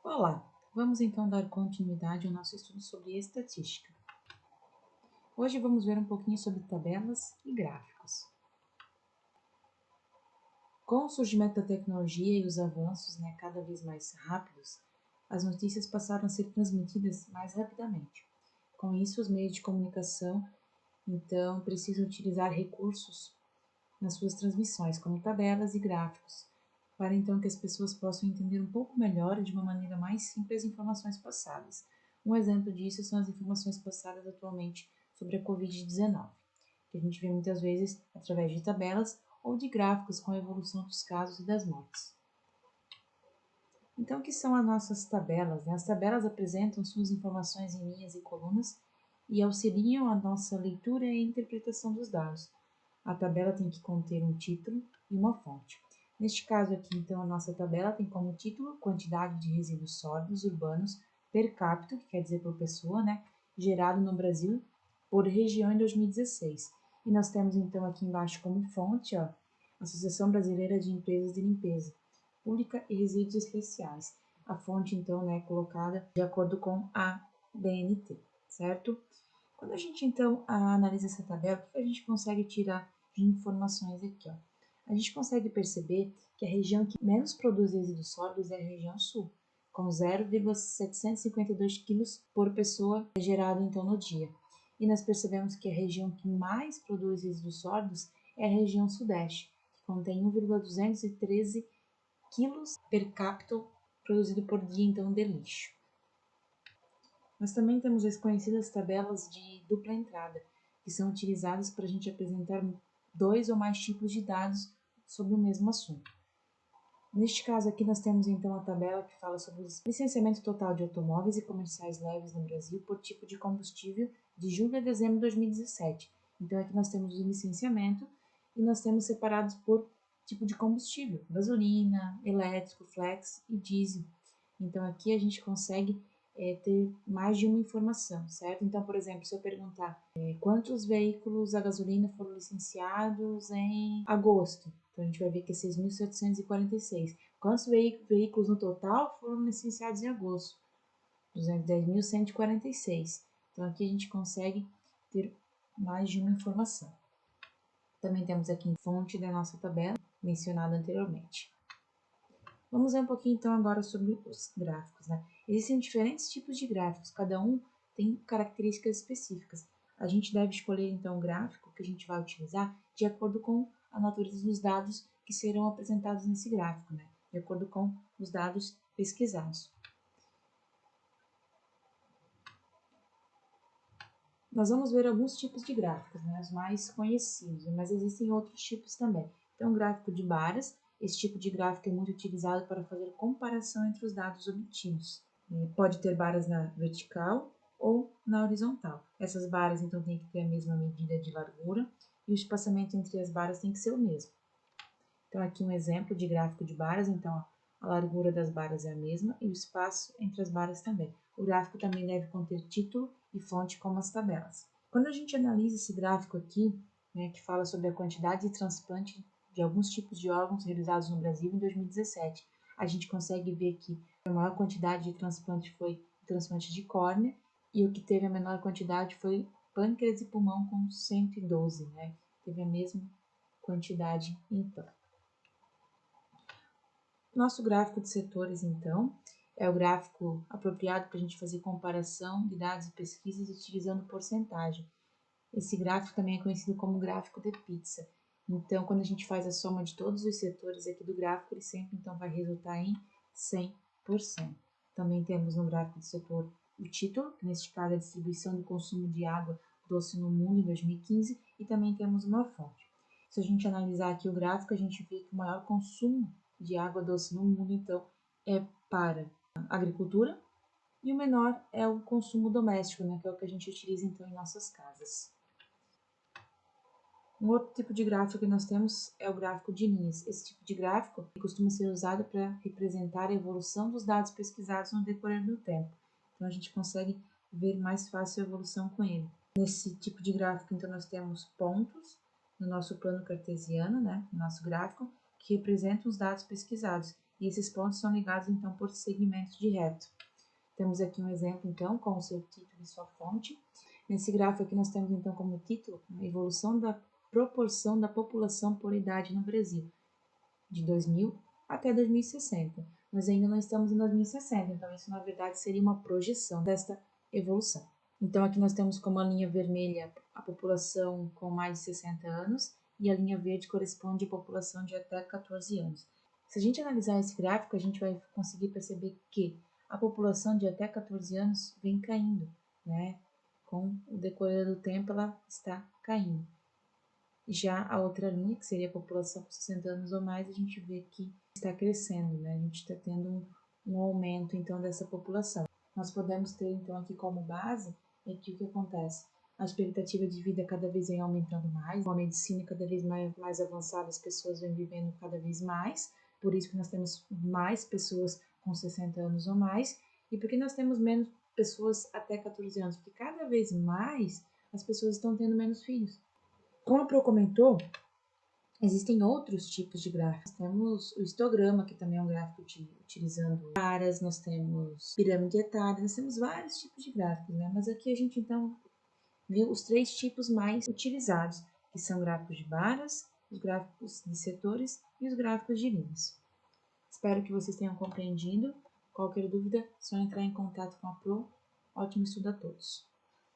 Olá, vamos então dar continuidade ao nosso estudo sobre estatística. Hoje vamos ver um pouquinho sobre tabelas e gráficos. Com o surgimento da tecnologia e os avanços cada vez mais rápidos, as notícias passaram a ser transmitidas mais rapidamente. Com isso, os meios de comunicação então precisam utilizar recursos nas suas transmissões, como tabelas e gráficos, para então que as pessoas possam entender um pouco melhor e de uma maneira mais simples as informações passadas. Um exemplo disso são as informações passadas atualmente sobre a Covid-19, que a gente vê muitas vezes através de tabelas ou de gráficos com a evolução dos casos e das mortes. Então, o que são as nossas tabelas? As tabelas apresentam suas informações em linhas e colunas e auxiliam a nossa leitura e interpretação dos dados. A tabela tem que conter um título e uma fonte. Neste caso aqui, então, a nossa tabela tem como título quantidade de resíduos sólidos urbanos per capita, que quer dizer por pessoa, gerado no Brasil por região em 2016. E nós temos então aqui embaixo como fonte, Associação Brasileira de Empresas de Limpeza Pública e Resíduos Especiais. A fonte então é colocada de acordo com a BNT, certo? Quando a gente então analisa essa tabela, o que a gente consegue tirar de informações aqui? A gente consegue perceber que a região que menos produz resíduos sólidos é a região sul, com 0,752 kg por pessoa gerado então no dia. E nós percebemos que a região que mais produz resíduos sólidos é a região sudeste, que contém 1,213 kg per capita produzido por dia então de lixo. Nós também temos as conhecidas tabelas de dupla entrada, que são utilizadas para a gente apresentar dois ou mais tipos de dados sobre o mesmo assunto. Neste caso aqui nós temos então a tabela que fala sobre o licenciamento total de automóveis e comerciais leves no Brasil por tipo de combustível de julho a dezembro de 2017. Então aqui nós temos o licenciamento e nós temos separados por tipo de combustível, gasolina, elétrico, flex e diesel. Então aqui a gente consegue ter mais de uma informação, certo? Então, por exemplo, se eu perguntar quantos veículos a gasolina foram licenciados em agosto, então a gente vai ver que é 6.746. Quantos veículos no total foram licenciados em agosto? 210.146. Então aqui a gente consegue ter mais de uma informação. Também temos aqui a fonte da nossa tabela, mencionada anteriormente. Vamos ver um pouquinho então agora sobre os gráficos, Existem diferentes tipos de gráficos, cada um tem características específicas. A gente deve escolher então o gráfico que a gente vai utilizar de acordo com a natureza dos dados que serão apresentados nesse gráfico, de acordo com os dados pesquisados. Nós vamos ver alguns tipos de gráficos, os mais conhecidos, mas existem outros tipos também. Então, o gráfico de barras. Esse tipo de gráfico é muito utilizado para fazer comparação entre os dados obtidos. Pode ter barras na vertical ou na horizontal. Essas barras, então, têm que ter a mesma medida de largura e o espaçamento entre as barras tem que ser o mesmo. Então, aqui um exemplo de gráfico de barras. Então, a largura das barras é a mesma e o espaço entre as barras também. O gráfico também deve conter título e fonte como as tabelas. Quando a gente analisa esse gráfico aqui, que fala sobre a quantidade de transplante de alguns tipos de órgãos realizados no Brasil em 2017. A gente consegue ver que a maior quantidade de transplante foi o transplante de córnea e o que teve a menor quantidade foi pâncreas e pulmão com 112, Teve a mesma quantidade então. Nosso gráfico de setores então é o gráfico apropriado para a gente fazer comparação de dados e pesquisas utilizando porcentagem. Esse gráfico também é conhecido como gráfico de pizza. Então, quando a gente faz a soma de todos os setores aqui do gráfico, ele sempre então vai resultar em 100%. Também temos no gráfico do setor o título, que neste caso é a distribuição do consumo de água doce no mundo em 2015, e também temos uma fonte. Se a gente analisar aqui o gráfico, a gente vê que o maior consumo de água doce no mundo, então, é para a agricultura, e o menor é o consumo doméstico, que é o que a gente utiliza então em nossas casas. Um outro tipo de gráfico que nós temos é o gráfico de linhas. Esse tipo de gráfico costuma ser usado para representar a evolução dos dados pesquisados no decorrer do tempo. Então, a gente consegue ver mais fácil a evolução com ele. Nesse tipo de gráfico, então, nós temos pontos no nosso plano cartesiano, no nosso gráfico, que representam os dados pesquisados. e esses pontos são ligados então por segmentos de reto. Temos aqui um exemplo então com o seu título e sua fonte. Nesse gráfico aqui nós temos então como título a evolução da proporção da população por idade no Brasil, de 2000 até 2060. Nós ainda não estamos em 2060, então isso na verdade seria uma projeção desta evolução. Então aqui nós temos como a linha vermelha a população com mais de 60 anos e a linha verde corresponde à população de até 14 anos. Se a gente analisar esse gráfico, a gente vai conseguir perceber que a população de até 14 anos vem caindo, né? Com o decorrer do tempo ela está caindo. Já a outra linha, que seria a população com 60 anos ou mais, a gente vê que está crescendo, né? A gente está tendo um aumento, então, dessa população. Nós podemos ter, então, aqui como base, que o que acontece? A expectativa de vida cada vez vem aumentando mais, a medicina cada vez mais avançada, as pessoas vêm vivendo cada vez mais, por isso que nós temos mais pessoas com 60 anos ou mais, e porque nós temos menos pessoas até 14 anos, porque cada vez mais as pessoas estão tendo menos filhos. Como a Pro comentou, existem outros tipos de gráficos. Temos o histograma, que também é um gráfico utilizando varas, nós temos pirâmide etária, nós temos vários tipos de gráficos, né? Mas aqui a gente então viu os 3 tipos mais utilizados, que são gráficos de varas, os gráficos de setores e os gráficos de linhas. Espero que vocês tenham compreendido. Qualquer dúvida, é só entrar em contato com a Pro. Ótimo estudo a todos!